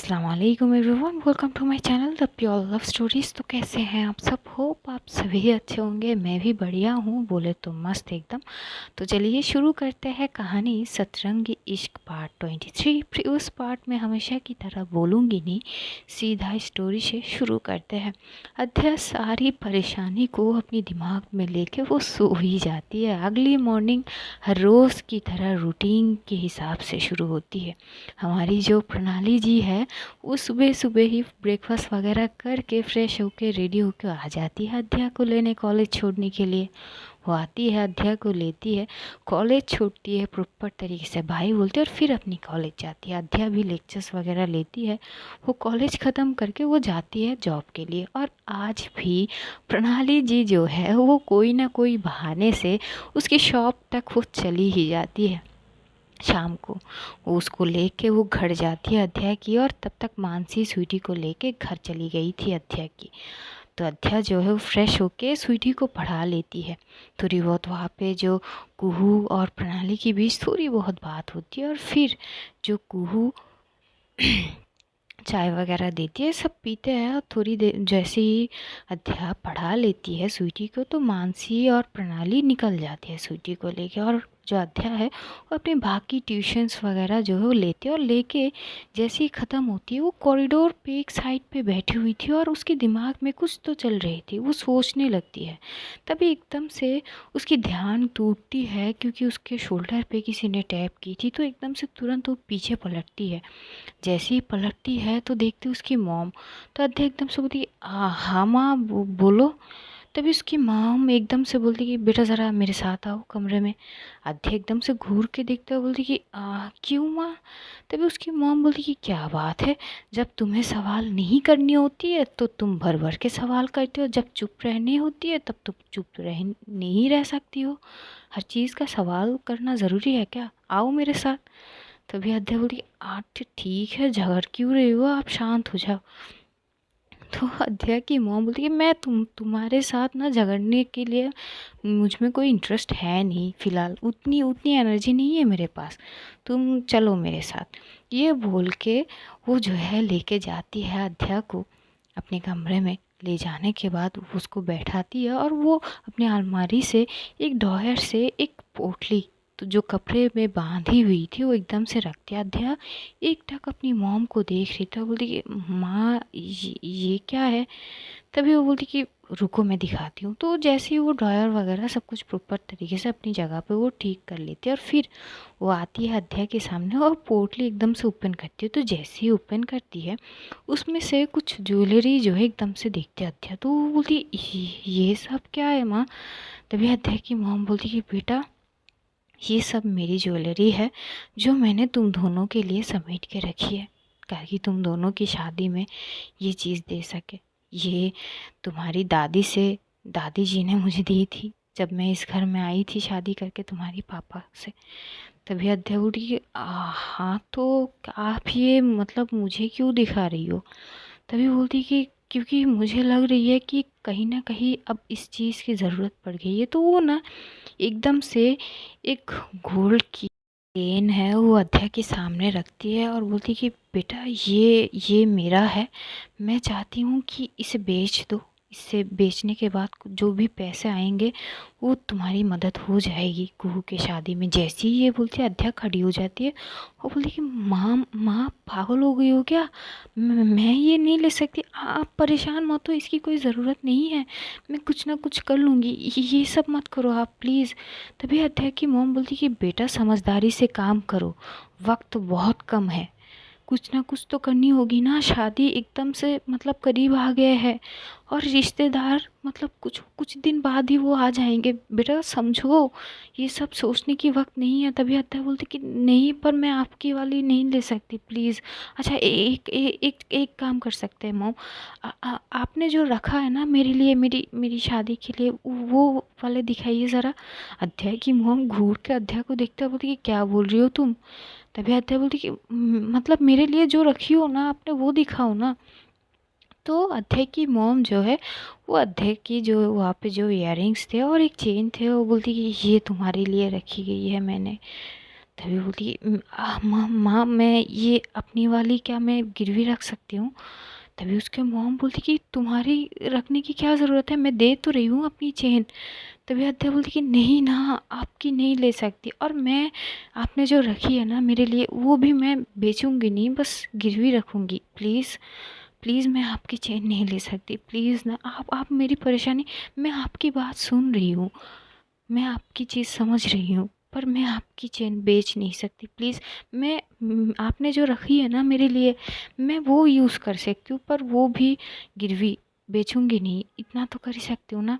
अस्सलाम वालेकुम everyone, welcome to my channel the pure love stories. तो कैसे हैं आप सब? होप आप सभी अच्छे होंगे। मैं भी बढ़िया हूँ, बोले तो मस्त एकदम। तो चलिए शुरू करते हैं कहानी सतरंगी इश्क पार्ट 23। फिर उस पार्ट में हमेशा की तरह बोलूँगी नहीं, सीधा स्टोरी से शुरू करते हैं। अध्या सारी परेशानी को अपनी दिमाग में लेके वो सो ही जाती है। अगली मॉर्निंग हर रोज़ की तरह रूटीन के हिसाब से शुरू होती है। हमारी जो प्रणाली जी है वो सुबह सुबह ही ब्रेकफास्ट वगैरह करके फ्रेश होके रेडी होके आ जाती है अध्या को लेने कॉलेज छोड़ने के लिए। वो आती है, अध्या को लेती है, कॉलेज छोड़ती है प्रॉपर तरीके से, भाई बोलते हैं, और फिर अपनी कॉलेज जाती है। अध्या भी लेक्चर्स वगैरह लेती है। वो कॉलेज ख़त्म करके वो जाती है जॉब के लिए। और आज भी प्रणाली जी जो है वो कोई ना कोई बहाने से उसकी शॉप तक वो चली ही जाती है। शाम को वो उसको लेके वो घर जाती है अध्या की, और तब तक मानसी स्वीटी को लेके घर चली गई थी अध्या की। तो अध्या जो है वो फ्रेश होके स्वीटी को पढ़ा लेती है। थोड़ी बहुत वहाँ पे जो कुहू और प्रणाली के बीच थोड़ी बहुत बात होती है, और फिर जो कुहू चाय वगैरह देती है, सब पीते हैं। और थोड़ी देर जैसे ही अध्या पढ़ा लेती है स्वीटी को, तो मानसी और प्रणाली निकल जाती है स्वीटी को लेके। और जो अध्या है वो अपने बाकी ट्यूशन्स वगैरह जो है वो लेती है, और लेके जैसे ही ख़त्म होती है वो कॉरिडोर पे एक साइड पे बैठी हुई थी, और उसके दिमाग में कुछ तो चल रही थी, वो सोचने लगती है। तभी एकदम से उसकी ध्यान टूटती है, क्योंकि उसके शोल्डर पे किसी ने टैप की थी। तो एकदम से तुरंत वो पीछे पलटती है। जैसे ही पलटती है तो देखती उसकी मॉम। तो अध्या एकदम से बोलती हाँ माँ बोलो। तभी उसकी मॉम एकदम से बोलती कि बेटा ज़रा मेरे साथ आओ कमरे में। अध्या एकदम से घूर के देखते हुए बोलती कि क्यों माँ? तभी उसकी मॉम बोलती कि क्या बात है, जब तुम्हें सवाल नहीं करनी होती है तो तुम भर भर के सवाल करते हो, जब चुप रहनी होती है तब तुम चुप रह नहीं रह सकती हो। हर चीज़ का सवाल करना ज़रूरी है क्या? आओ मेरे साथ। तभी अध्या बोली आठ ठीक है, झगड़ क्यों रही हो, आप शांत हो जाओ। तो अध्या की मॉम बोलती कि मैं तुम्हारे साथ ना झगड़ने के लिए मुझ में कोई इंटरेस्ट है नहीं, फ़िलहाल उतनी उतनी एनर्जी नहीं है मेरे पास, तुम चलो मेरे साथ। ये बोल के वो जो है लेके जाती है अध्या को अपने कमरे में। ले जाने के बाद उसको बैठाती है, और वो अपनी अलमारी से एक ड्रॉयर से एक पोटली तो जो कपड़े में बांधी हुई थी वो एकदम से रख दिया। अध्या एक टक अपनी मॉम को देख रही था, बोलती कि माँ ये क्या है? तभी वो बोलती कि रुको मैं दिखाती हूँ। तो जैसे ही वो ड्रायर वगैरह सब कुछ प्रॉपर तरीके से अपनी जगह पे वो ठीक कर लेती है, और फिर वो आती है अध्या के सामने और पोटली एकदम से ओपन करती है। तो जैसे ही ओपन करती है उसमें से कुछ ज्वेलरी जो है एकदम से देखती है अध्या। तो वो बोलती ये सब क्या है माँ? तभी अध्या की मॉम बोलती कि बेटा ये सब मेरी ज्वेलरी है, जो मैंने तुम दोनों के लिए समेट के रखी है, ताकि तुम दोनों की शादी में ये चीज़ दे सके। ये तुम्हारी दादी जी ने मुझे दी थी जब मैं इस घर में आई थी शादी करके तुम्हारी पापा से। तभी अध्या बोली कि हाँ, तो आप ये मतलब मुझे क्यों दिखा रही हो? तभी बोलती कि क्योंकि मुझे लग रही है कि कहीं ना कहीं अब इस चीज़ की ज़रूरत पड़ गई है। तो वो ना एकदम से एक गोल्ड की चेन है वो अध्या के सामने रखती है, और बोलती कि बेटा ये मेरा है, मैं चाहती हूँ कि इसे बेच दो। इसे बेचने के बाद जो भी पैसे आएंगे वो तुम्हारी मदद हो जाएगी कुहू की शादी में। जैसे ही ये बोलती है अध्या खड़ी हो जाती है और बोलती कि माँ माँ पागल हो गई हो क्या? मैं ये नहीं ले सकती, आप परेशान मत हो, इसकी कोई ज़रूरत नहीं है, मैं कुछ ना कुछ कर लूँगी, ये सब मत करो आप प्लीज़। तभी अध्या की मॉम बोलती कि बेटा समझदारी से काम करो, वक्त बहुत कम है, कुछ ना कुछ तो करनी होगी ना, शादी एकदम से मतलब करीब आ गए है, और रिश्तेदार मतलब कुछ कुछ दिन बाद ही वो आ जाएंगे, बेटा समझो, ये सब सोचने की वक्त नहीं है। तभी अत्या बोलती कि नहीं, पर मैं आपकी वाली नहीं ले सकती प्लीज़। अच्छा एक काम कर सकते हैं मॉम, आपने जो रखा है ना मेरे लिए, मेरी मेरी शादी के लिए, वो वाले दिखाइए ज़रा। अध्याय की मॉम घूर के अध्याय को देखते हुए बोलती कि क्या बोल रही हो तुम? तभी अध्याय बोलती कि मतलब मेरे लिए जो रखी हो ना आपने वो दिखाओ ना। तो अध्याय की मॉम जो है वो अध्याय की जो वहाँ पे जो इयररिंग्स थे और एक चेन थे वो बोलती कि ये तुम्हारे लिए रखी गई है मैंने। तभी बोलती है माँ माँ मैं ये अपनी वाली क्या मैं गिरवी रख सकती हूँ? तभी उसके मॉम बोलती कि तुम्हारी रखने की क्या ज़रूरत है, मैं दे तो रही हूँ अपनी चेन। तभी अद्या बोलती कि नहीं ना, आपकी नहीं ले सकती, और मैं आपने जो रखी है ना मेरे लिए वो भी मैं बेचूंगी नहीं, बस गिरवी रखूंगी। प्लीज़ प्लीज़ मैं आपकी चेन नहीं ले सकती, प्लीज़ ना, आप मेरी परेशानी, मैं आपकी बात सुन रही हूँ, मैं आपकी चीज़ समझ रही हूँ, पर मैं आपकी चेन बेच नहीं सकती, प्लीज़। मैं आपने जो रखी है ना मेरे लिए, मैं वो यूज़ कर सकती हूँ, पर वो भी गिरवी बेचूंगी नहीं, इतना तो कर ही सकती हूँ ना।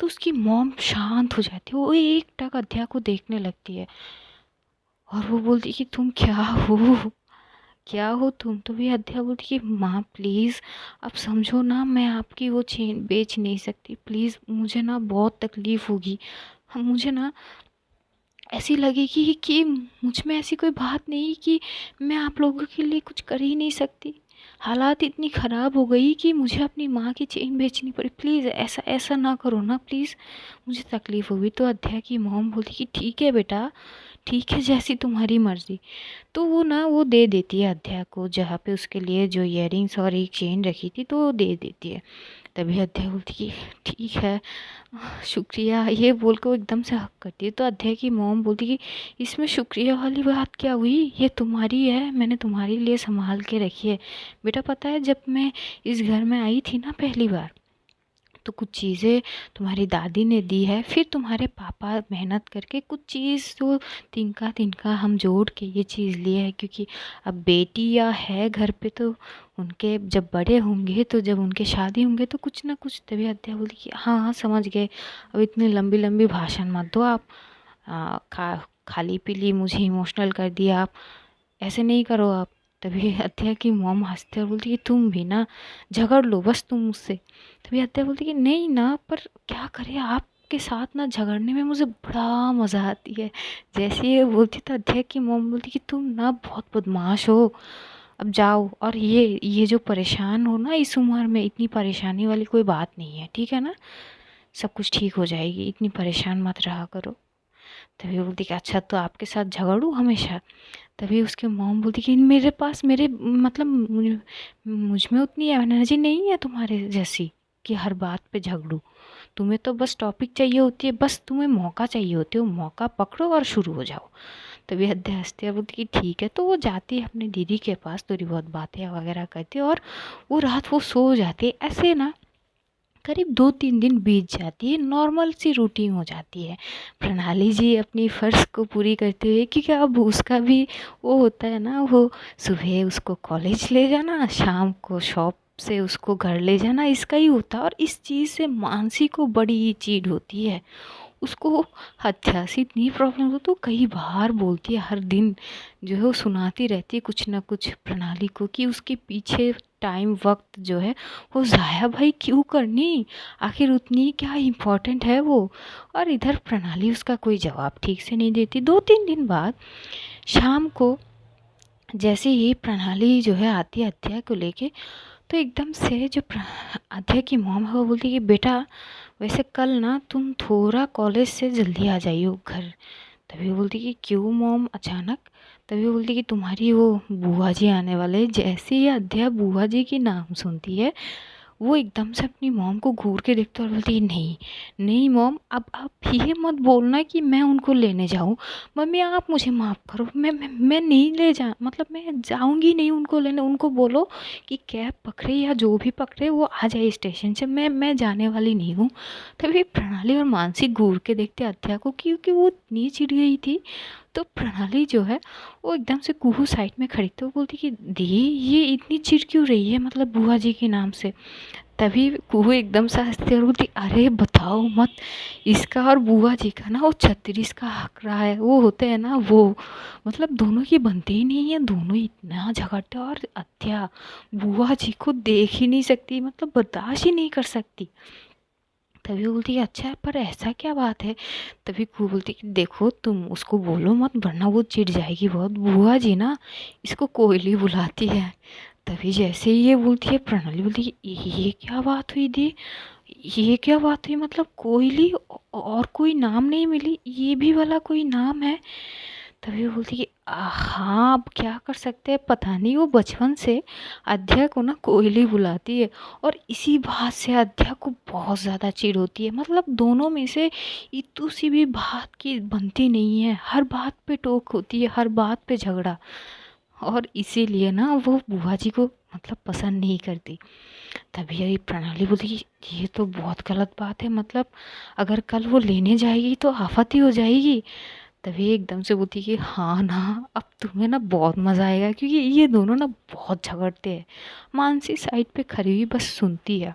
तो उसकी मॉम शांत हो जाती है, वो एक टक अध्या को देखने लगती है और वो बोलती कि तुम क्या हो, क्या हो तुम? तो भी अध्या बोलती कि माँ प्लीज़ अब समझो ना, मैं आपकी वो चेन बेच नहीं सकती, प्लीज़, मुझे ना बहुत तकलीफ़ होगी, मुझे ना ऐसी लगेगी कि मुझ में ऐसी कोई बात नहीं कि मैं आप लोगों के लिए कुछ कर ही नहीं सकती। हालात इतनी ख़राब हो गई कि मुझे अपनी माँ की चेन बेचनी पड़ी, प्लीज़ ऐसा ऐसा ना करो ना, प्लीज़, मुझे तकलीफ़ होगी। तो अध्या की मॉम बोलती कि ठीक है बेटा, ठीक है, जैसी तुम्हारी मर्ज़ी। तो वो ना वो दे देती है अध्या को, जहाँ पे उसके लिए जो इयररिंग्स और एक चेन रखी थी तो वो दे देती है। तभी अध्या बोलती कि ठीक है, शुक्रिया, ये बोल के वो एकदम से हक करती है। तो अध्या की मॉम बोलती कि इसमें शुक्रिया वाली बात क्या हुई, ये तुम्हारी है, मैंने तुम्हारे लिए संभाल के रखी है। बेटा पता है जब मैं इस घर में आई थी ना पहली बार, तो कुछ चीज़ें तुम्हारी दादी ने दी है, फिर तुम्हारे पापा मेहनत करके कुछ चीज़ तो तिनका तिनका हम जोड़ के ये चीज़ लिए है, क्योंकि अब बेटी या है घर पे तो उनके जब बड़े होंगे, तो जब उनके शादी होंगे तो कुछ ना कुछ। तभी अध्या बोली कि हाँ हाँ समझ गए, अब इतनी लंबी लंबी भाषण मत दो आप, खाली पीली मुझे इमोशनल कर दिया आप, ऐसे नहीं करो आप। तभी अत्या की मॉम हंसते और बोलती कि तुम भी ना झगड़ लो बस तुम मुझसे। तभी अत्या बोलती कि नहीं ना, पर क्या करें, आपके साथ ना झगड़ने में मुझे बड़ा मज़ा आती है। जैसे ये बोलती तो अत्या की मॉम बोलती कि तुम ना बहुत बदमाश हो, अब जाओ, और ये जो परेशान हो ना इस उम्र में, इतनी परेशानी वाली कोई बात नहीं है, ठीक है ना, सब कुछ ठीक हो जाएगी, इतनी परेशान मत रहा करो। तभी वो बोलती कि अच्छा तो आपके साथ झगड़ूं हमेशा? तभी उसके मॉम बोलती कि मेरे पास मेरे मतलब मुझ में उतनी एनर्जी नहीं है तुम्हारे जैसी कि हर बात पे झगड़ूं। तुम्हें तो बस टॉपिक चाहिए होती है, बस तुम्हें मौका चाहिए होती है, वो मौका पकड़ो और शुरू हो जाओ। तभी हद्दे हंसते हैं, बोलती कि ठीक है। तो वो जाती है अपनी दीदी के पास, थोड़ी बहुत बातें वगैरह करती है और वो रात वो सो जाती है। ऐसे ना करीब 2-3 दिन बीत जाती है, नॉर्मल सी रूटीन हो जाती है। प्रणाली जी अपनी फ़र्ज़ को पूरी करते हुए, क्योंकि अब उसका भी वो होता है ना, वो सुबह उसको कॉलेज ले जाना, शाम को शॉप से उसको घर ले जाना, इसका ही होता है। और इस चीज़ से मानसी को बड़ी चिढ़ होती है, उसको हत्या से इतनी प्रॉब्लम हो तो कई बार बोलती है, हर दिन जो है वो सुनाती रहती है कुछ ना कुछ प्रणाली को, कि उसके पीछे टाइम वक्त जो है वो ज़ाया भाई क्यों करनी, आखिर उतनी क्या इम्पोर्टेंट है वो। और इधर प्रणाली उसका कोई जवाब ठीक से नहीं देती। 2-3 दिन बाद शाम को जैसे ही प्रणाली जो है आती है अध्याय को लेके, तो एकदम से जो अध्याय की मॉम है वो बोलती कि बेटा वैसे कल ना तुम थोड़ा कॉलेज से जल्दी आ जाइयो घर। तभी वो बोलती कि क्यों मॉम अचानक? तभी वो बोलती कि तुम्हारी वो बुआ जी आने वाले हैं। जैसे ही अध्या बुआ जी की नाम सुनती है, वो एकदम से अपनी मॉम को घूर के देखती है और बोलती है नहीं नहीं मॉम, अब आप ये मत बोलना कि मैं उनको लेने जाऊँ। मम्मी आप मुझे माफ़ करो, मैं नहीं ले जा, मतलब मैं जाऊँगी नहीं उनको लेने। उनको बोलो कि कैब पकड़े या जो भी पकड़े वो आ जाए स्टेशन से, मैं जाने वाली नहीं हूँ। तभी प्रणाली और मानसी घूर के देखते अध्या को, क्योंकि वो इतनी चिढ़ गई थी। तो प्रणाली जो है वो एकदम से कुहू साइड में खड़ी, तो बोलती कि दी ये इतनी चिढ़ क्यों रही है, मतलब बुआ जी के नाम से। तभी कुहू एकदम से हंसती और बोलती अरे बताओ मत, इसका और बुआ जी का ना वो 36 का हक रहा है, वो होते हैं ना वो, मतलब दोनों की बनती ही नहीं है, दोनों इतना झगड़ते हैं। और अत्या बुआ जी को देख ही नहीं सकती, मतलब बर्दाश्त ही नहीं कर सकती। तभी वो बोलती है अच्छा है, पर ऐसा क्या बात है? तभी कुहू बोलती कि देखो तुम उसको बोलो मत, वरना वो चिढ़ जाएगी बहुत, बुआ जी ना इसको कोयली बुलाती है। तभी जैसे ही ये बोलती है प्रणाली बोलती है ये क्या बात हुई दी, ये क्या बात हुई, मतलब कोयली और कोई नाम नहीं मिली, ये भी वाला कोई नाम है? तभी वो बोलती कि हाँ, अब क्या कर सकते हैं, पता नहीं वो बचपन से अध्या को ना कोयली बुलाती है। और इसी बात से अध्या को बहुत ज़्यादा चिढ़ होती है। मतलब दोनों में से इतू सी भी बात की बनती नहीं है, हर बात पे टोक होती है, हर बात पे झगड़ा। और इसीलिए ना वो बुआ जी को मतलब पसंद नहीं करती। तभी यही प्रणाली बोली कि ये तो बहुत गलत बात है, मतलब अगर कल वो लेने जाएगी तो आफत ही हो जाएगी। तभी एकदम से बोलती कि हाँ ना, अब तुम्हें ना बहुत मज़ा आएगा, क्योंकि ये दोनों ना बहुत झगड़ते हैं। मानसी साइड पे खड़ी हुई बस सुनती है।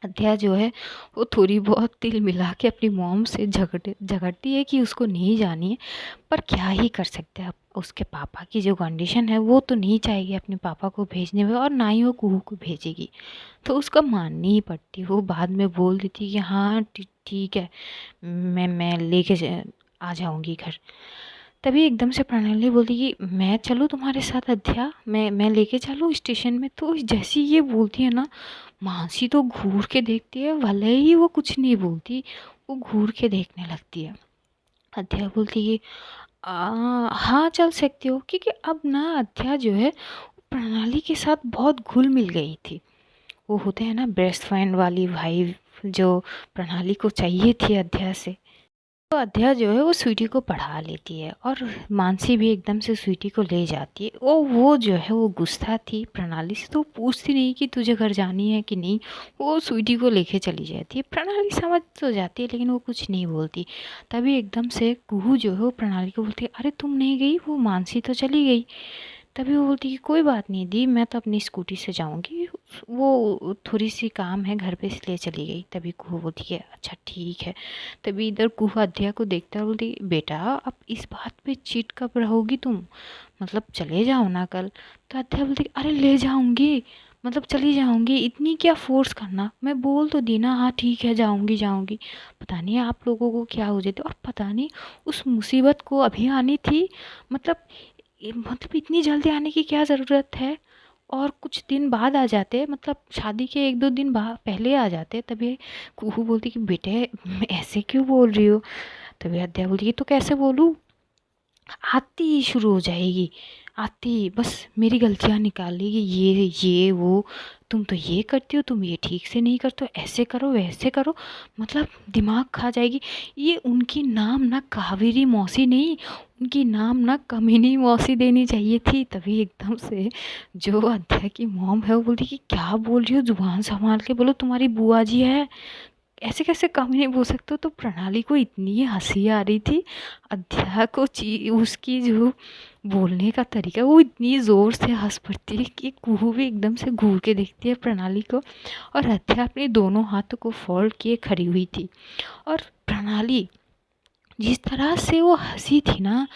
अध्या जो है वो थोड़ी बहुत तिल मिला के अपनी मॉम से झगड़ती है कि उसको नहीं जानी है। पर क्या ही कर सकते हैं, अब उसके पापा की जो कंडीशन है वो तो नहीं चाहेगी अपने पापा को भेजने में, और ना ही वो कुहू को भेजेगी। तो उसका माननी ही पड़ती। वो बाद में बोल देती कि हाँ ठीक है, मैं लेके आ जाऊंगी घर। तभी एकदम से प्रणाली बोली कि मैं चलूँ तुम्हारे साथ अध्या, मैं लेके चलूँ स्टेशन में। तो जैसी ये बोलती है ना, मानसी तो घूर के देखती है, भले ही वो कुछ नहीं बोलती, वो घूर के देखने लगती है। अध्या बोलती कि हाँ चल सकती हो, क्योंकि अब ना अध्या जो है प्रणाली के साथ बहुत घुल मिल गई थी। वो होते हैं ना बेस्ट फ्रेंड वाली भाई, जो प्रणाली को चाहिए थी अध्या से। तो अध्या जो है वो स्वीटी को पढ़ा लेती है, और मानसी भी एकदम से स्वीटी को ले जाती है। वो जो है वो गुस्सा थी प्रणाली से, तो पूछती नहीं कि तुझे घर जानी है कि नहीं, वो स्वीटी को लेके चली जाती है। प्रणाली समझ तो जाती है लेकिन वो कुछ नहीं बोलती। तभी एकदम से कुहू जो है वो प्रणाली को बोलती है, अरे तुम नहीं गई, वो मानसी तो चली गई। तभी वो बोलती कि कोई बात नहीं दी, मैं तो अपनी स्कूटी से जाऊंगी, वो थोड़ी सी काम है घर पे इसलिए चली गई। तभी कुहू बोलती है अच्छा ठीक है। तभी इधर कुहू अध्या को देखता है, बोलती बेटा अब इस बात पे चिट कब रहोगी तुम, मतलब चले जाओ ना कल। तो अध्या बोलती अरे ले जाऊंगी, मतलब चली जाऊंगी, इतनी क्या फोर्स करना, मैं बोल तो दी ना, हाँ ठीक है जाऊंगी जाऊंगी। पता नहीं आप लोगों को क्या हो जाते, और पता नहीं उस मुसीबत को अभी आनी थी, मतलब मतलब इतनी जल्दी आने की क्या ज़रूरत है। और कुछ दिन बाद आ जाते, मतलब शादी के एक दो दिन बाद पहले आ जाते। तभी कुहू बोलती कि बेटे ऐसे क्यों बोल रही हो। तभी अध्या बोलती कि तो कैसे बोलूँ, आती ही शुरू हो जाएगी, आती ही बस मेरी गलतियाँ निकालेगी, ये वो, तुम तो ये करती हो, तुम ये ठीक से नहीं करते हो, ऐसे करो वैसे करो, मतलब दिमाग खा जाएगी। ये उनकी नाम ना कावेरी मौसी नहीं, उनकी नाम ना कमीनी मौसी देनी चाहिए थी। तभी एकदम से जो अध्या की मॉम है वो बोलती कि क्या बोल रही हो, जुबान संभाल के बोलो, तुम्हारी बुआ जी है, ऐसे कैसे कम नहीं बोल सकते हो। तो प्रणाली को इतनी हंसी आ रही थी, अध्या को उसकी जो बोलने का तरीका, वो इतनी ज़ोर से हंस पड़ती है कि कुहू भी एकदम से घूर के देखती है प्रणाली को। और अध्या अपने दोनों हाथों को फोल्ड किए खड़ी हुई थी। और प्रणाली जिस तरह से वो हंसी थी ना,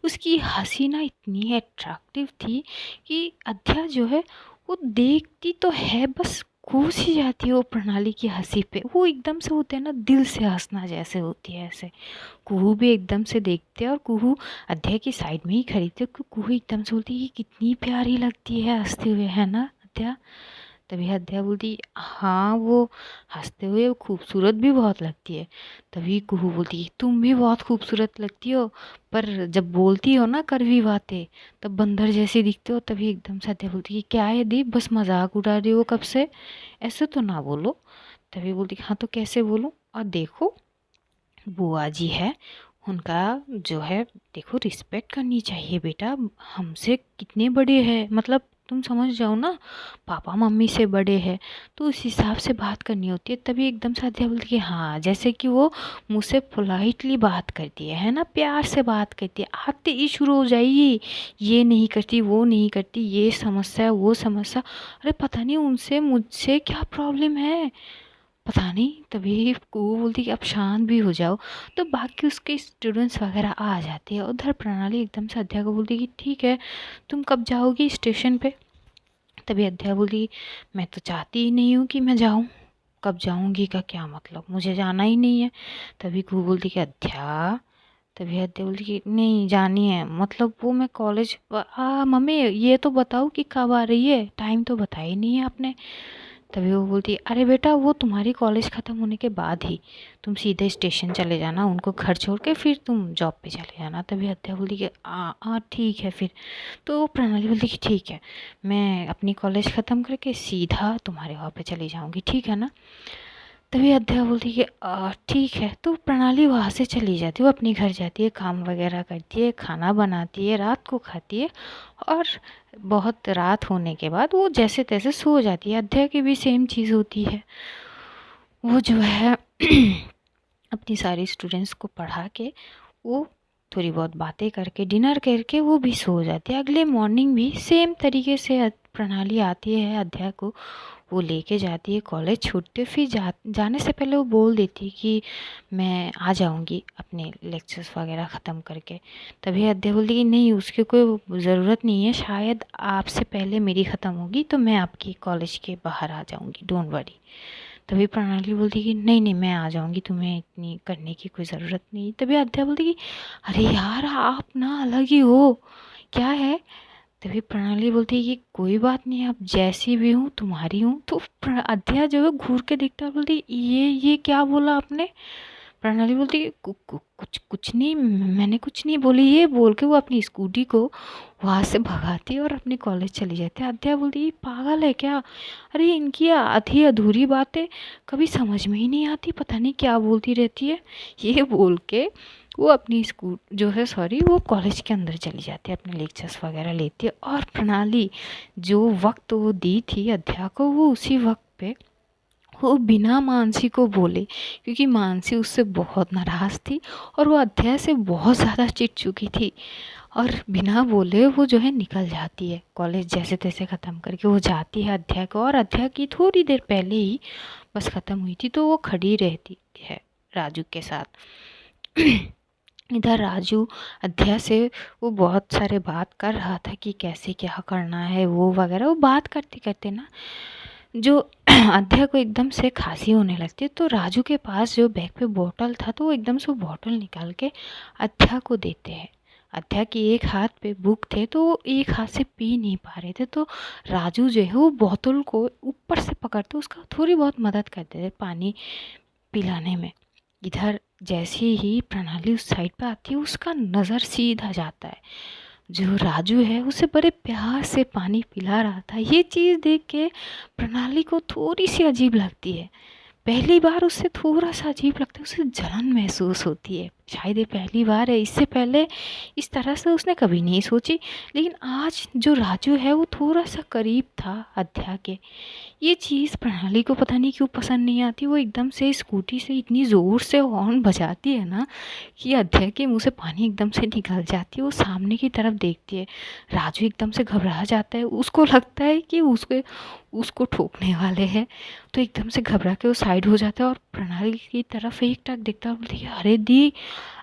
उसकी हंसी ना इतनी अट्रैक्टिव थी कि अध्या जो है वो देखती तो है बस घूस ही जाती है वो प्रणाली की हंसी पे। वो एकदम से होते हैं ना दिल से हंसना जैसे होती है ऐसे। कुहू भी एकदम से देखते हैं, और कुहू अध्या की साइड में ही खड़ी थी, क्योंकि कुहू एकदम से बोलती है कि कितनी प्यारी लगती है हंसते हुए, है ना अध्या। तभी अध्या बोलती हाँ, वो हंसते हुए वो खूबसूरत भी बहुत लगती है। तभी कुहू बोलती तुम भी बहुत खूबसूरत लगती हो, पर जब बोलती हो ना कड़वी बातें तब बंदर जैसी दिखते हो। तभी एकदम से अध्या बोलती क्या है दी, बस मजाक उड़ा रही हो कब से, ऐसे तो ना बोलो। तभी बोलती हाँ तो कैसे बोलूँ, और देखो बुआ जी है, उनका जो है देखो रिस्पेक्ट करनी चाहिए बेटा, हमसे कितने बड़े हैं, मतलब तुम समझ जाओ ना, पापा मम्मी से बड़े हैं, तो उस हिसाब से बात करनी होती है। तभी एकदम से आध्या बोलती है हाँ, जैसे कि वो मुझसे पोलाइटली बात करती है ना, प्यार से बात करती है, आते ही शुरू हो जाएगी, ये नहीं करती वो नहीं करती, ये समस्या वो समस्या। अरे पता नहीं उनसे मुझसे क्या प्रॉब्लम है, पता नहीं। तभी वो बोलती कि अब शांत भी हो जाओ। तो बाकी उसके स्टूडेंट्स वगैरह आ जाते हैं। उधर प्रणाली एकदम से अध्या को बोलती कि ठीक है तुम कब जाओगी स्टेशन पे। तभी अध्या बोली मैं तो चाहती ही नहीं हूँ कि मैं जाऊँ, कब जाऊँगी का क्या मतलब, मुझे जाना ही नहीं है। तभी वो बोलती कि अध्या, तभी अध्या बोलती कि नहीं जानी है, मतलब वो मैं कॉलेज मम्मी ये तो बताओ कि कब आ रही है, टाइम तो बताया ही नहीं है आपने। तभी वो बोलती है, अरे बेटा वो तुम्हारी कॉलेज ख़त्म होने के बाद ही तुम सीधे स्टेशन चले जाना, उनको घर छोड़ के फिर तुम जॉब पे चले जाना। तभी अध्या बोलती कि ठीक है फिर। तो प्रणाली बोलती कि ठीक है, मैं अपनी कॉलेज ख़त्म करके सीधा तुम्हारे वहाँ पे चली जाऊँगी, ठीक है ना। तभी अध्या बोलती कि ठीक है। तो प्रणाली वहाँ से चली जाती है, वो अपने घर जाती है, काम वगैरह करती है, खाना बनाती है, रात को खाती है, और बहुत रात होने के बाद वो जैसे तैसे सो जाती है। अध्या की भी सेम चीज़ होती है, वो जो है अपनी सारी स्टूडेंट्स को पढ़ा के वो थोड़ी बहुत बातें करके डिनर करके वो भी सो जाती है। अगले मॉर्निंग भी सेम तरीके से प्रणाली आती है, अध्या को वो लेके जाती है कॉलेज छूटते, फिर जाने से पहले वो बोल देती कि मैं आ जाऊंगी अपने लेक्चर्स वगैरह ख़त्म करके। तभी अध्या बोलती कि नहीं, उसकी कोई ज़रूरत नहीं है, शायद आपसे पहले मेरी ख़त्म होगी तो मैं आपकी कॉलेज के बाहर आ जाऊंगी, डोंट वरी। तभी प्रणाली बोलती कि नहीं नहीं, मैं आ जाऊंगी, तुम्हें इतनी करने की कोई ज़रूरत नहीं। तभी अध्या बोलती कि अरे यार आप ना अलग ही हो, क्या है। तभी प्रणाली बोलती है कि कोई बात नहीं, आप जैसी भी हूँ तुम्हारी हूँ। तो अध्या जो है घूर के देखता है, बोलती ये क्या बोला आपने। प्रणाली बोलती है कुछ कुछ नहीं, मैंने कुछ नहीं बोली। ये बोल के वो अपनी स्कूटी को वहाँ से भगाती है और अपनी कॉलेज चली जाती है। अध्या बोलती है पागल है क्या, अरे इनकी आधी अधूरी बातें कभी समझ में ही नहीं आती, पता नहीं क्या बोलती रहती है। ये बोल के वो अपनी स्कूल जो है सॉरी वो कॉलेज के अंदर चली जाती है, अपने लेक्चर्स वगैरह लेती है। और प्रणाली जो वक्त वो दी थी अध्या को, वो उसी वक्त पे वो बिना मानसी को बोले, क्योंकि मानसी उससे बहुत नाराज़ थी और वो अध्याय से बहुत ज़्यादा चिढ़ चुकी थी, और बिना बोले वो जो है निकल जाती है कॉलेज जैसे तैसे ख़त्म करके। वो जाती है अध्याय को, और अध्याय की थोड़ी देर पहले ही बस ख़त्म हुई थी, तो वो खड़ी रहती है राजू के साथ। इधर राजू अध्याय से वो बहुत सारे बात कर रहा था कि कैसे क्या करना है वो वगैरह। वो बात करते करते ना जो अध्याय को एकदम से खांसी होने लगती है, तो राजू के पास जो बैग पे बोतल था, तो वो एकदम से वो बोतल निकाल के अध्याय को देते हैं। अध्याय की एक हाथ पे बुक थे, तो वो एक हाथ से पी नहीं पा रहे थे, तो राजू जो है वो बोतल को ऊपर से पकड़ते उसका थोड़ी बहुत मदद करते थे पानी पिलाने में। इधर जैसे ही प्रणाली उस साइड पे आती है, उसका नज़र सीधा जाता है जो राजू है उसे बड़े प्यार से पानी पिला रहा था। ये चीज़ देख के प्रणाली को थोड़ी सी अजीब लगती है, पहली बार उससे थोड़ा सा अजीब लगता है, उसे जलन महसूस होती है, शायद ये पहली बार है, इससे पहले इस तरह से उसने कभी नहीं सोची। लेकिन आज जो राजू है वो थोड़ा सा करीब था अध्या के, ये चीज़ प्रणाली को पता नहीं क्यों पसंद नहीं आती। वो एकदम से स्कूटी से इतनी ज़ोर से हॉर्न बजाती है ना कि अध्या के मुंह से पानी एकदम से निकल जाती है। वो सामने की तरफ देखती है, राजू एकदम से घबरा जाता है, उसको लगता है कि उसको उसको ठोकने वाले हैं, तो एकदम से घबरा के वो साइड हो जाता है और प्रणाली की तरफ एक टक देखता है, बोलती है अरे दी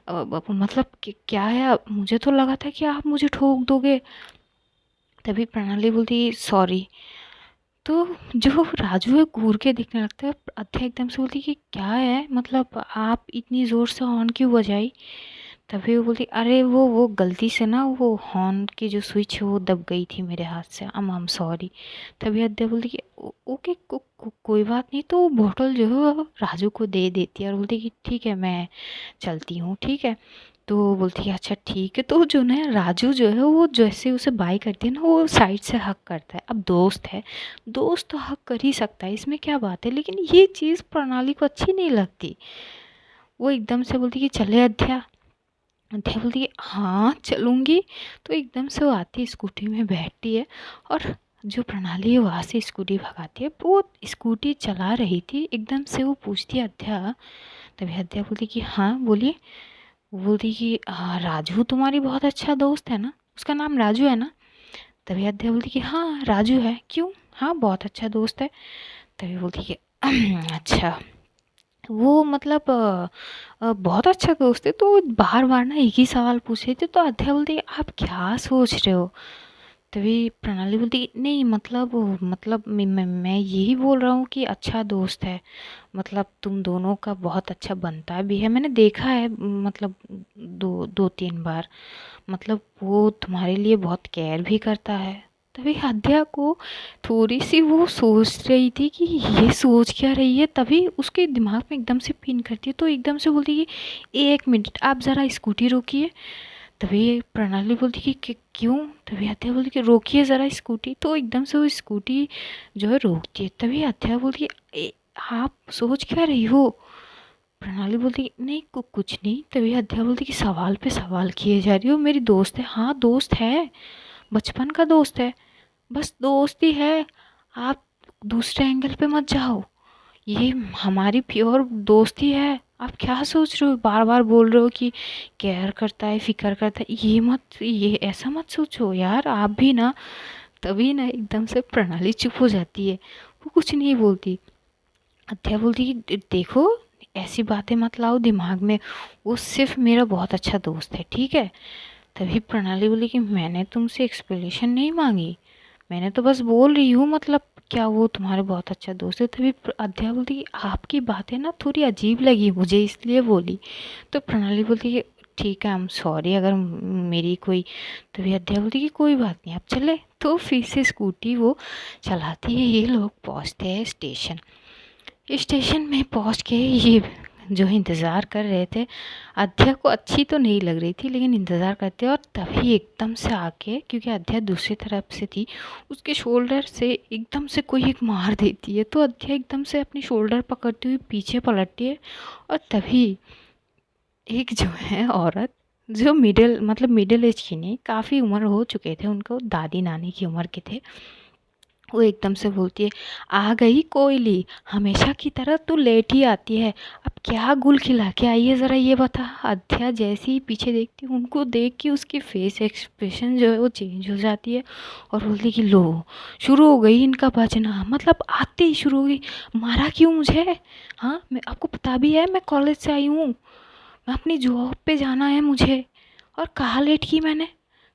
मतलब क्या है, मुझे तो लगा था कि आप मुझे ठोक दोगे। तभी प्रणाली बोलती सॉरी। तो जो राजू है घूर के देखने लगता है, अध्या एकदम से बोलती कि क्या है, मतलब आप इतनी ज़ोर से हॉर्न क्यों बजाई। तभी वो बोलती अरे वो गलती से ना वो हॉर्न की जो स्विच है वो दब गई थी मेरे हाथ से, आई एम सॉरी। तभी अध्या बोलती कि ओके कोई बात नहीं। तो वो बोतल जो है वो राजू को दे देती है और बोलती कि ठीक है मैं चलती हूँ, ठीक है। तो वो बोलती है अच्छा ठीक है। तो जो ना राजू जो है वो जैसे उसे बाय करती है ना, वो साइड से हक करता है। अब दोस्त है, दोस्त तो हक कर ही सकता है, इसमें क्या बात है। लेकिन ये चीज़ प्रणाली को अच्छी नहीं लगती। वो एकदम से बोलती कि चले अध्या। अध्या बोलती है हाँ चलूँगी। तो एकदम से वो आती है, स्कूटी में बैठती है, और जो प्रणाली है वहाँ से स्कूटी भगाती है। वो स्कूटी चला रही थी, एकदम से वो पूछती है अध्या। तभी अध्या बोलती कि हाँ बोलिए। वो बोलती कि राजू तुम्हारी बहुत अच्छा दोस्त है ना, उसका नाम राजू है ना। तभी अध्या बोलती कि हाँ राजू है, क्यों, हाँ बहुत अच्छा दोस्त है। तभी बोलती कि अच्छा वो मतलब बहुत अच्छा दोस्त है। तो बार बार ना एक ही सवाल पूछ रहे थे, तो अध्या बोलती है आप क्या सोच रहे हो। तभी प्रणाली बोलती नहीं मतलब मैं यही बोल रहा हूँ कि अच्छा दोस्त है, मतलब तुम दोनों का बहुत अच्छा बनता भी है, मैंने देखा है, मतलब दो दो तीन बार, मतलब वो तुम्हारे लिए बहुत केयर भी करता है, तभी अध्या को थोड़ी-सी वो सोच रही थी कि ये सोच क्या रही है, तभी उसके दिमाग में एकदम से पिन करती है, तो एकदम से बोलती है कि 1 मिनट आप ज़रा स्कूटी रोकिए। तभी प्रणाली बोलती कि क्यों? तभी अध्या बोलती कि रोकिए ज़रा स्कूटी, तो एकदम से वो स्कूटी जो है रोकती है। तभी अध्या बोलती है आप सोच क्या रही हो? प्रणाली बोलती नहीं कुछ नहीं। तभी अध्या बोलती कि सवाल पे सवाल किए जा रही हो, मेरी दोस्त है। हाँ दोस्त है, बचपन का दोस्त है, बस दोस्ती है, आप दूसरे एंगल पे मत जाओ, ये हमारी प्योर दोस्ती है। आप क्या सोच रहे हो, बार बार बोल रहे हो कि केयर करता है, फिक्र करता है, ये मत, ये ऐसा मत सोचो यार आप भी ना। तभी ना एकदम से प्रणाली चुप हो जाती है, वो कुछ नहीं बोलती। अध्या बोलती कि देखो ऐसी बातें मत लाओ दिमाग में, वो सिर्फ मेरा बहुत अच्छा दोस्त है, ठीक है। तभी प्रणाली बोली कि मैंने तुमसे एक्सप्लेनेशन नहीं मांगी, मैंने तो बस बोल रही हूँ, मतलब क्या वो तुम्हारे बहुत अच्छा दोस्त है। तभी अध्या बोलती कि आपकी बातें ना थोड़ी अजीब लगी मुझे, इसलिए बोली। तो प्रणाली बोलती कि ठीक है, आई एम सॉरी अगर मेरी कोई। तभी अध्या बोलती कि कोई बात नहीं, आप चले। तो फिर से स्कूटी वो चलाती है, ये लोग पहुँचते हैं स्टेशन। स्टेशन में पहुँच के ये जो है इंतज़ार कर रहे थे, अध्या को अच्छी तो नहीं लग रही थी लेकिन इंतज़ार करते, और तभी एकदम से आके, क्योंकि अध्या दूसरी तरफ से थी, उसके शोल्डर से एकदम से कोई एक मार देती है। तो अध्या एकदम से अपनी शोल्डर पकड़ती हुई पीछे पलटती है, और तभी एक जो है औरत, जो मिडिल एज की नहीं, काफ़ी उम्र हो चुके थे उनको, दादी नानी की उम्र के थे, वो एकदम से बोलती है आ गई कोयली, हमेशा की तरह तू लेट ही आती है, अब क्या गुल खिला के आई है ज़रा ये बता। अध्या जैसे ही पीछे देखती है, उनको देख के उसकी फेस एक्सप्रेशन जो है वो चेंज हो जाती है, और बोलती कि लो शुरू हो गई इनका बजना, मतलब आते ही शुरू हो गई। मारा क्यों मुझे? हाँ मैं आपको पता भी है मैं कॉलेज से आई हूँ, मैं अपनी जॉब पे जाना है मुझे, और कहाँ लेट की मैंने,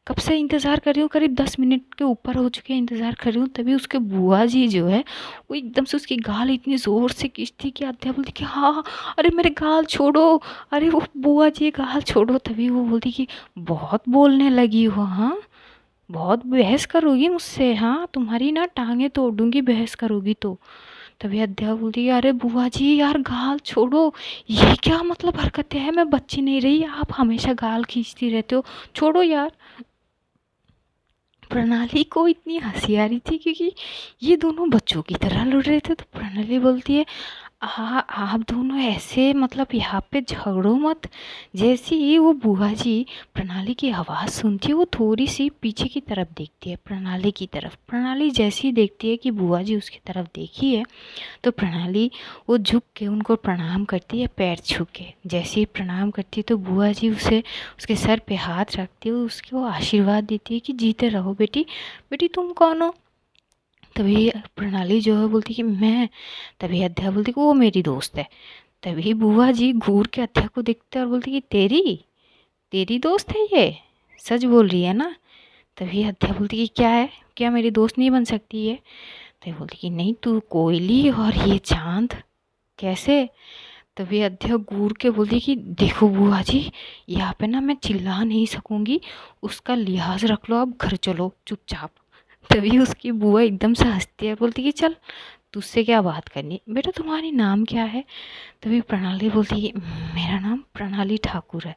कब से इंतज़ार कर रही हूँ, करीब 10 मिनट के ऊपर हो चुके हैं इंतज़ार कर रही हूँ। तभी उसके बुआ जी जो है वो एकदम से उसकी गाल इतनी ज़ोर से खींचती कि अध्या बोलती कि हाँ, अरे मेरे गाल छोड़ो, अरे वो बुआ जी गाल छोड़ो। तभी वो बोलती कि बहुत बोलने लगी हो, हाँ बहुत बहस करोगी मुझसे, हाँ तुम्हारी ना टांगे तोड़ दूंगी बहस करोगी तो। तभी अध्या बोलती है अरे बुआ जी यार गाल छोड़ो, ये क्या मतलब हरकतें हैं, मैं बच्ची नहीं रही, आप हमेशा गाल खींचती रहते हो, छोड़ो यार। प्रणाली को इतनी हंसी आ रही थी क्योंकि ये दोनों बच्चों की तरह लड़ रहे थे। तो प्रणाली बोलती है आप दोनों ऐसे मतलब यहाँ पे झगड़ो मत। जैसे ही वो बुआ जी प्रणाली की आवाज़ सुनती है, वो थोड़ी सी पीछे की तरफ देखती है, प्रणाली की तरफ। प्रणाली जैसे ही देखती है कि बुआ जी उसकी तरफ देखी है, तो प्रणाली वो झुक के उनको प्रणाम करती है, पैर छू के। जैसे ही प्रणाम करती है तो बुआ जी उसे उसके सर पे हाथ रखती है, उसको आशीर्वाद देती है कि जीते रहो बेटी। बेटी तुम कौन हो? तभी प्रणाली जो है बोलती कि मैं। तभी अध्या बोलती कि वो मेरी दोस्त है। तभी बुआ जी घूर के अध्या को देखते और बोलती कि तेरी तेरी दोस्त है ये, सच बोल रही है ना? तभी अध्या बोलती कि क्या है, क्या मेरी दोस्त नहीं बन सकती है? तो बोलती कि नहीं, तू कोयली और ये चांद कैसे? तभी अध्या घूर के बोलती कि देखो बुआ जी, यहाँ पे ना मैं चिल्ला नहीं सकूंगी, उसका लिहाज रख लो, अब घर चलो चुपचाप। तभी उसकी बुआ एकदम से हंसती है, बोलती कि चल तुझसे क्या बात करनी, बेटा तुम्हारी नाम क्या है? तभी प्रणाली बोलती कि मेरा नाम प्रणाली ठाकुर है।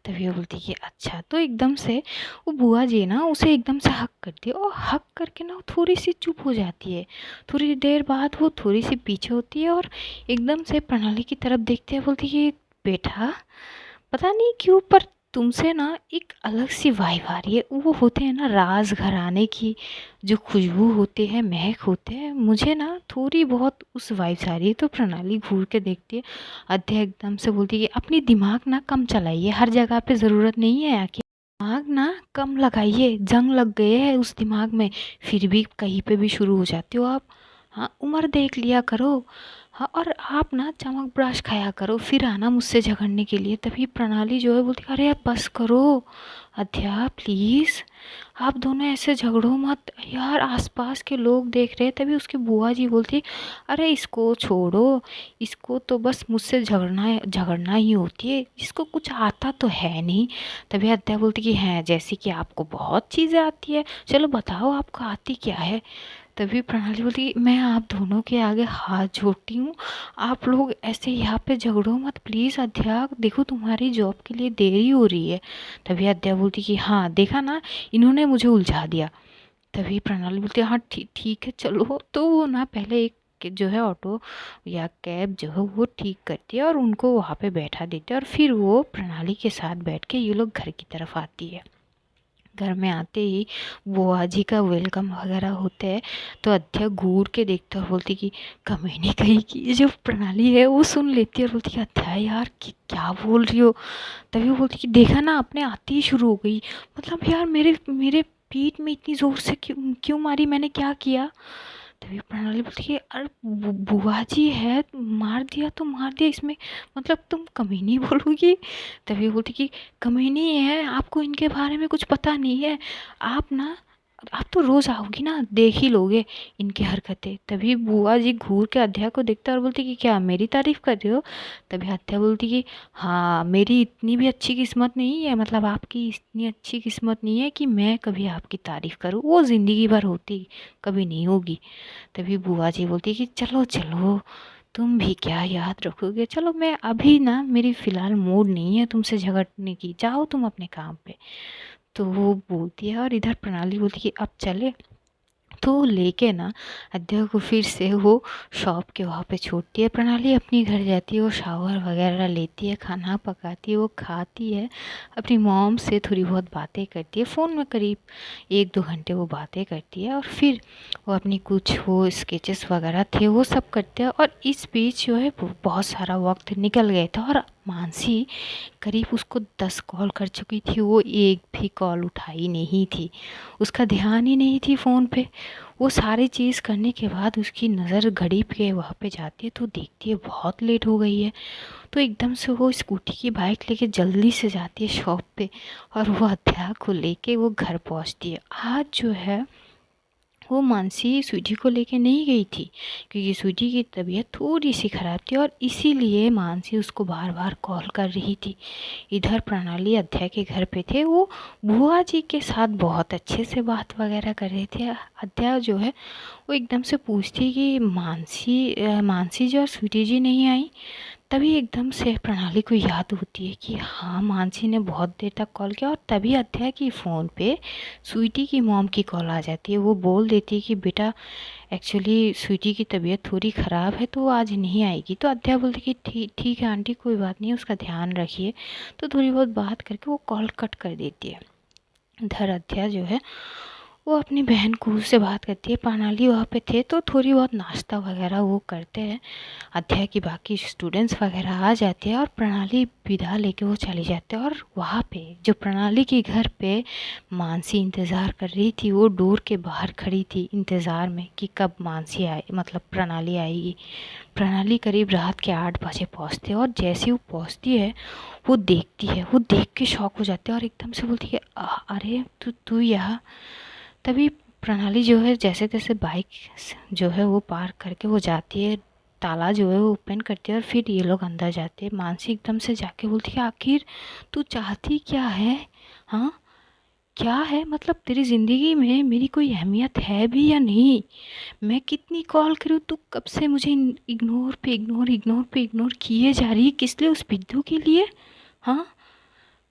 तभी वो बोलती कि अच्छा। तो एकदम से वो बुआ जी ना उसे एकदम से हक करती है, और हक करके ना वो थोड़ी सी चुप हो जाती है। थोड़ी देर बाद वो थोड़ी सी पीछे होती है, और एकदम से प्रणाली की तरफ देखते हैं, बोलती है बेटा पता नहीं क्यों पर तुमसे ना एक अलग सी वाइब आ रही है। वो होते हैं ना राज घराने की जो खुशबू होती है, महक होते हैं, मुझे ना थोड़ी बहुत उस वाइब से आ रही है। तो प्रणाली घूर के देखती है, अध्या एकदम से बोलती है कि अपनी दिमाग ना कम चलाइए, हर जगह पे ज़रूरत नहीं है आके, दिमाग ना कम लगाइए, जंग लग गए है उस दिमाग में, फिर भी कहीं पे भी शुरू हो जाते हो आप। हाँ उम्र देख लिया करो। हाँ और आप ना चमक ब्रश खाया करो, फिर आना मुझसे झगड़ने के लिए। तभी प्रणाली जो है बोलती अरे आप बस करो, अध्या प्लीज़ आप दोनों ऐसे झगड़ो मत यार, आसपास के लोग देख रहे। तभी उसकी बुआ जी बोलती, अरे इसको छोड़ो, इसको तो बस मुझसे झगड़ना ही होती है, इसको कुछ आता तो है नहीं। तभी अध्या बोलती कि हैं, जैसे कि आपको बहुत चीज़ें आती है, चलो बताओ आपको आती क्या है। तभी प्रणाली बोलती, मैं आप दोनों के आगे हाथ जोड़ती हूँ, आप लोग ऐसे यहाँ पे झगड़ो मत प्लीज़। अध्या देखो तुम्हारी जॉब के लिए देरी हो रही है। तभी अध्या बोलती कि हाँ देखा ना, इन्होंने मुझे उलझा दिया। तभी प्रणाली बोलती है, हाँ ठीक ठीक है चलो। तो वो ना पहले एक जो है ऑटो या कैब जो है वो ठीक करती है और उनको वहाँ पे बैठा देती है, और फिर वो प्रणाली के साथ बैठ के ये लोग घर की तरफ आती है। घर में आते ही बुआ जी का वेलकम वगैरह होते हैं। तो अध्या घूर के देखते और बोलती कि कमीनी कहीं की, ये जो प्रणाली है वो सुन लेती है और बोलती कि अध्या यार क्या बोल रही हो। तभी वो बोलती कि देखा ना आपने आती ही शुरू हो गई, मतलब यार मेरे मेरे पीठ में इतनी ज़ोर से क्यों क्यों मारी, मैंने क्या किया। तभी प्रणाली बोलती है, अरे बुआ जी है, मार दिया तो मार दिया, इसमें मतलब तुम कमीनी बोलोगी। तभी बोलती कि कमीनी है, आपको इनके बारे में कुछ पता नहीं है, आप ना आप तो रोज़ आओगी ना, देख ही लोगे इनकी हरकतें। तभी बुआ जी घूर के अध्या को देखता और बोलती कि क्या मेरी तारीफ़ कर रहे हो। तभी अध्या बोलती कि हाँ मेरी इतनी भी अच्छी किस्मत नहीं है, मतलब आपकी इतनी अच्छी किस्मत नहीं है कि मैं कभी आपकी तारीफ़ करूँ, वो ज़िंदगी भर होती कभी नहीं होगी। तभी बुआ जी बोलती कि चलो चलो, तुम भी क्या याद रखोगे, चलो मैं अभी ना, मेरी फ़िलहाल मूड नहीं है तुमसे झगड़ने की, जाओ तुम अपने काम पे। तो वो बोलती है और इधर प्रणाली बोलती कि अब चले। तो वो लेके ना अध्या को फिर से वो शॉप के वहाँ पे छोड़ती है। प्रणाली अपनी घर जाती है, वो शावर वगैरह लेती है, खाना पकाती है, वो खाती है, अपनी मॉम से थोड़ी बहुत बातें करती है फ़ोन में, करीब 1-2 घंटे वो बातें करती है, और फिर वो अपनी कुछ वो स्केचेस वगैरह थे वो सब करते हैं। और इस बीच जो है बहुत सारा वक्त निकल गया था और मानसी करीब उसको 10 कॉल कर चुकी थी, वो एक भी कॉल उठाई नहीं थी, उसका ध्यान ही नहीं थी फ़ोन पे। वो सारी चीज़ करने के बाद उसकी नज़र घड़ी पे वहाँ पे जाती है तो देखती है बहुत लेट हो गई है। तो एकदम से वो स्कूटी की बाइक लेके जल्दी से जाती है शॉप पे, और वो अध्या को लेके वो घर पहुँचती है। आज जो है वो मानसी स्वीटी को लेके नहीं गई थी, क्योंकि स्वीटी की तबीयत थोड़ी सी ख़राब थी और इसीलिए मानसी उसको बार बार कॉल कर रही थी। इधर प्रणाली अध्या के घर पे थे, वो बुआ जी के साथ बहुत अच्छे से बात वगैरह कर रहे थे। अध्या जो है वो एकदम से पूछती कि मानसी जी और स्वीटी जी नहीं आई। तभी एकदम से प्रणाली को याद होती है कि हाँ मानसी ने बहुत देर तक कॉल किया, और तभी अध्या की फ़ोन पे स्वीटी की मॉम की कॉल आ जाती है। वो बोल देती है कि बेटा एक्चुअली स्वीटी की तबीयत थोड़ी ख़राब है तो वो आज नहीं आएगी। तो अध्या बोलती कि ठीक ठीक है आंटी, कोई बात नहीं, उसका ध्यान रखिए। तो थोड़ी बहुत बात करके वो कॉल कट कर देती है। इधर अध्या जो है वो अपनी बहन कूल से बात करती है। प्रणाली वहाँ पे थे तो थोड़ी बहुत नाश्ता वगैरह वो करते हैं। अध्याय की बाकी स्टूडेंट्स वगैरह आ जाते हैं और प्रणाली विदा लेके वो चले जाते हैं। और वहाँ पे जो प्रणाली के घर पे मानसी इंतज़ार कर रही थी, वो डोर के बाहर खड़ी थी इंतज़ार में कि कब मानसी आए, मतलब प्रणाली आएगी। प्रणाली करीब रात के 8 बजे पहुँचती है, और जैसे वो पहुँचती है वो देखती है, वो देख के शॉक हो जाती है और एकदम से बोलती है अरे तू यहाँ। तभी प्रणाली जो है जैसे तैसे बाइक जो है वो पार करके वो जाती है, ताला जो है वो ओपन करती है और फिर ये लोग अंदर जाते हैं। मानसी एकदम से जाके बोलती है आखिर तू चाहती क्या है, हाँ क्या है, मतलब तेरी ज़िंदगी में मेरी कोई अहमियत है भी या नहीं। मैं कितनी कॉल करूँ, तू कब से मुझे इग्नोर पे इग्नोर इग्नोर पे इग्नोर किए जा रही है, किस लिए, उस बिद्दू के लिए। हाँ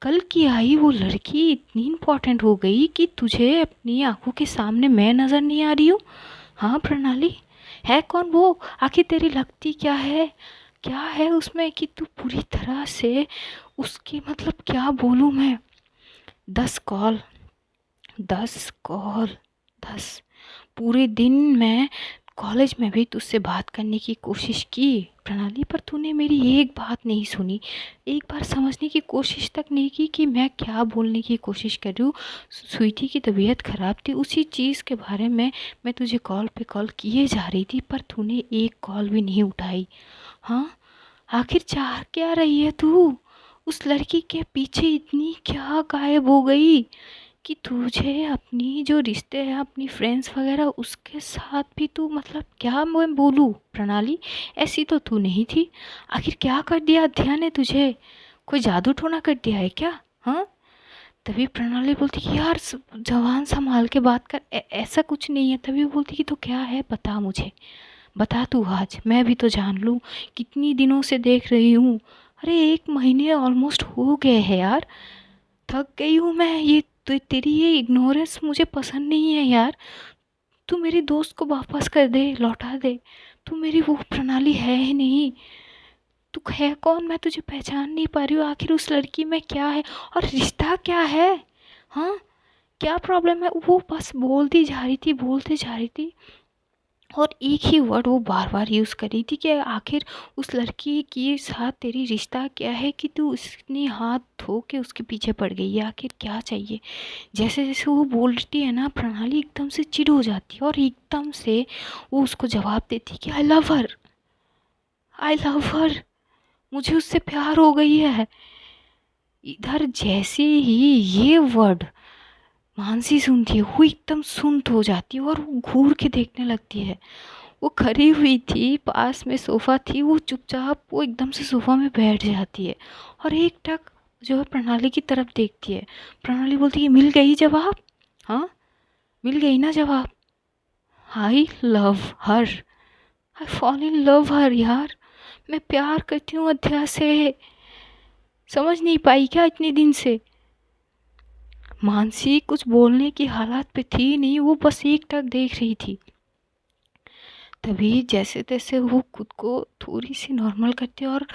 कल की आई वो लड़की इतनी इम्पोर्टेंट हो गई कि तुझे अपनी आंखों के सामने मैं नज़र नहीं आ रही हूँ। हाँ प्रणाली, है कौन वो, आखिर तेरी लगती क्या है, क्या है उसमें कि तू पूरी तरह से उसके, मतलब क्या बोलूँ मैं। 10 कॉल, 10 कॉल, 10, पूरे दिन मैं कॉलेज में भी तुझसे बात करने की कोशिश की प्रणाली, पर तूने मेरी एक बात नहीं सुनी, एक बार समझने की कोशिश तक नहीं की कि मैं क्या बोलने की कोशिश कर रही हूँ। स्वीटी की तबीयत ख़राब थी, उसी चीज़ के बारे में मैं तुझे कॉल पे कॉल किए जा रही थी, पर तूने एक कॉल भी नहीं उठाई। हाँ आखिर चाह क्या रही है तू, उस लड़की के पीछे इतनी क्या गायब हो गई कि तुझे अपनी जो रिश्ते हैं अपनी फ्रेंड्स वगैरह उसके साथ भी तू मतलब क्या मैं बोलूँ प्रणाली, ऐसी तो तू नहीं थी। आखिर क्या कर दिया अध्या ने तुझे, कोई जादू टोना कर दिया है क्या? हाँ। तभी प्रणाली बोलती कि यार जवान संभाल के बात कर, ऐसा कुछ नहीं है। तभी बोलती कि तो क्या है बता मुझे, बता तू आज, मैं भी तो जान लूँ, कितनी दिनों से देख रही हूँ। अरे 1 महीने ऑलमोस्ट हो गए हैं यार, थक गई हूँ मैं। ये तो तेरी ये इग्नोरेंस मुझे पसंद नहीं है यार। तू मेरी दोस्त को वापस कर दे, लौटा दे। तू मेरी वो प्रणाली है ही नहीं। तू है कौन, मैं तुझे पहचान नहीं पा रही हूँ। आखिर उस लड़की में क्या है और रिश्ता क्या है? हाँ, क्या प्रॉब्लम है? वो बस बोलती जा रही थी, बोलते जा रही थी, और एक ही वर्ड वो बार बार यूज़ कर रही थी कि आखिर उस लड़की के साथ तेरी रिश्ता क्या है कि तू उसने हाथ धो के उसके पीछे पड़ गई है, आखिर क्या चाहिए? जैसे जैसे वो बोलती है ना प्रणाली एकदम से चिढ़ हो जाती है और एकदम से वो उसको जवाब देती कि I love her, I love हर, मुझे उससे प्यार हो गई है। इधर जैसे ही ये वर्ड मानसी सुनती है वो एकदम सुन्न हो जाती है और वो घूर के देखने लगती है। वो खड़ी हुई थी, पास में सोफ़ा थी, वो चुपचाप वो एकदम से सोफ़ा में बैठ जाती है और एक टक जो है प्रणाली की तरफ देखती है। प्रणाली बोलती है मिल गई जवाब, हाँ मिल गई ना जवाब, I love her, I fall in love हर। यार मैं प्यार करती हूँ अध्या से, समझ नहीं पाई क्या इतने दिन से? मानसी कुछ बोलने की हालत पे थी नहीं, वो बस एक टक देख रही थी। तभी जैसे तैसे वो खुद को थोड़ी सी नॉर्मल करती है और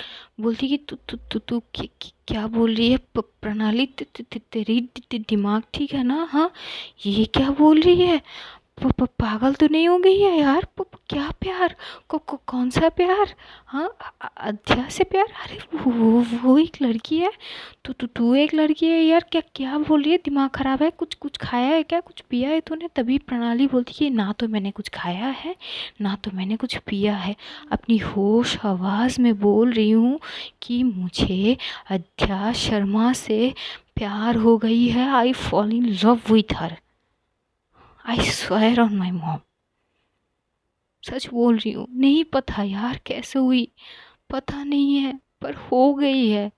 बोलती कि तू तू तू तू क्या बोल रही है प्रणाली, तेरी दिमाग ठीक है ना? हाँ, ये क्या बोल रही है? पागल तो नहीं हो गई है यार? क्या प्यार? कौन सा प्यार? हाँ, अध्या से प्यार? अरे वो एक लड़की है, तू एक लड़की है यार। क्या क्या बोल रही है, दिमाग खराब है? कुछ कुछ खाया है क्या, कुछ पिया है तूने? तभी प्रणाली बोलती कि ना तो मैंने कुछ खाया है, ना तो मैंने कुछ पिया है। अपनी होश आवाज़ में बोल रही हूँ कि मुझे अध्या शर्मा से प्यार हो गई है, I fall in love with her, I swear on my mom. सच बोल रही हूँ, नहीं पता यार कैसे हुई, पता नहीं है, पर हो गई है।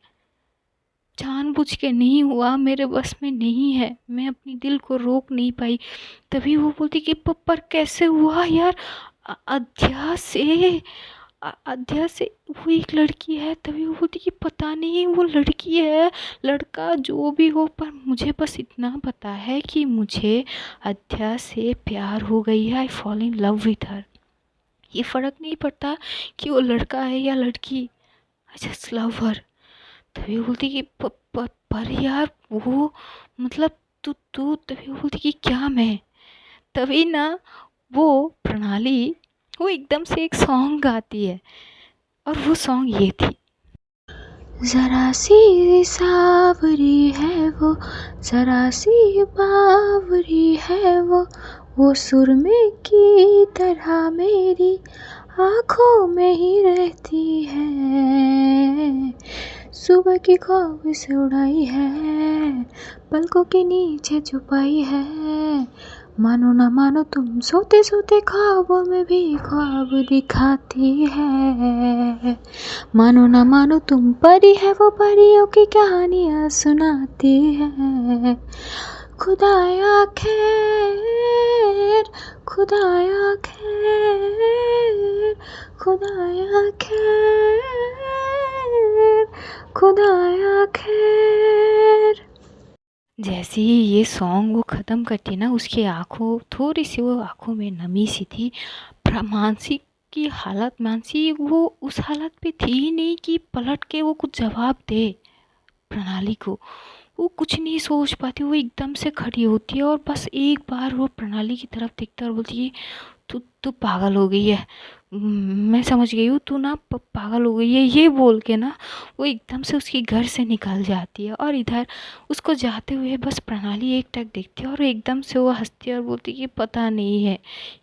जानबूझ के नहीं हुआ, मेरे बस में नहीं है, मैं अपनी दिल को रोक नहीं पाई। तभी वो बोलती कि पर कैसे हुआ यार? अध्या से, अध्या से वो एक लड़की है। तभी वो बोलती कि पता नहीं वो लड़की है लड़का जो भी हो, पर मुझे बस इतना पता है कि मुझे अध्या से प्यार हो गई है, I fall in love with हर। ये फ़र्क नहीं पड़ता कि वो लड़का है या लड़की, आई जस्ट लव हर। तभी वो बोलती कि पर यार वो मतलब तू तभी वो बोलती कि क्या मैं? तभी ना वो प्रणाली वो एकदम से एक सॉन्ग गाती है और वो सॉन्ग ये थी, जरा सी सावरी है वो, जरा सी बावरी है वो सुरमे की तरह मेरी आँखों में ही रहती है। सुबह की ख्वाब से उड़ाई है, पलकों के नीचे छुपाई है। मानो ना मानो तुम सोते सोते ख्वाबों में भी ख्वाब दिखाती है। मानो ना मानो तुम परी है वो परियों की कहानियाँ सुनाती है। खुदाया खैर, खुदाया खैर, खुदाया खैर, खुदाया खैर। जैसे ही ये सॉन्ग वो ख़त्म करती ना उसकी आंखों थोड़ी सी वो आंखों में नमी सी थी। मानसी की हालत, मानसी वो उस हालत पे थी ही नहीं कि पलट के वो कुछ जवाब दे प्रणाली को। वो कुछ नहीं सोच पाती, वो एकदम से खड़ी होती है और बस एक बार वो प्रणाली की तरफ देखता है और बोलती है तू तू पागल हो गई है, मैं समझ गई हूँ, तू ना पागल हो गई है। ये बोल के ना वो एकदम से उसके घर से निकल जाती है और इधर उसको जाते हुए बस प्रणाली एक टक देखती है और एकदम से वो हंसती है और बोलती है कि पता नहीं है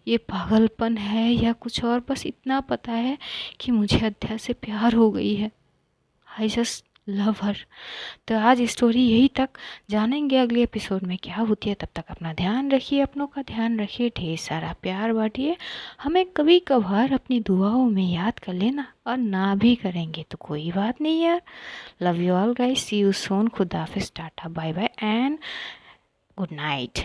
ये पागलपन है या कुछ और, बस इतना पता है कि मुझे अध्या से प्यार हो गई है, आई जस्ट लव हर। तो आज स्टोरी यही तक, जानेंगे अगले एपिसोड में क्या होती है। तब तक अपना ध्यान रखिए, अपनों का ध्यान रखिए, ढेर सारा प्यार बांटिए। हमें कभी कभार अपनी दुआओं में याद कर लेना, और ना भी करेंगे तो कोई बात नहीं यार। Love you all guys, see you soon, खुदा हाफिज़, tata bye bye and good night.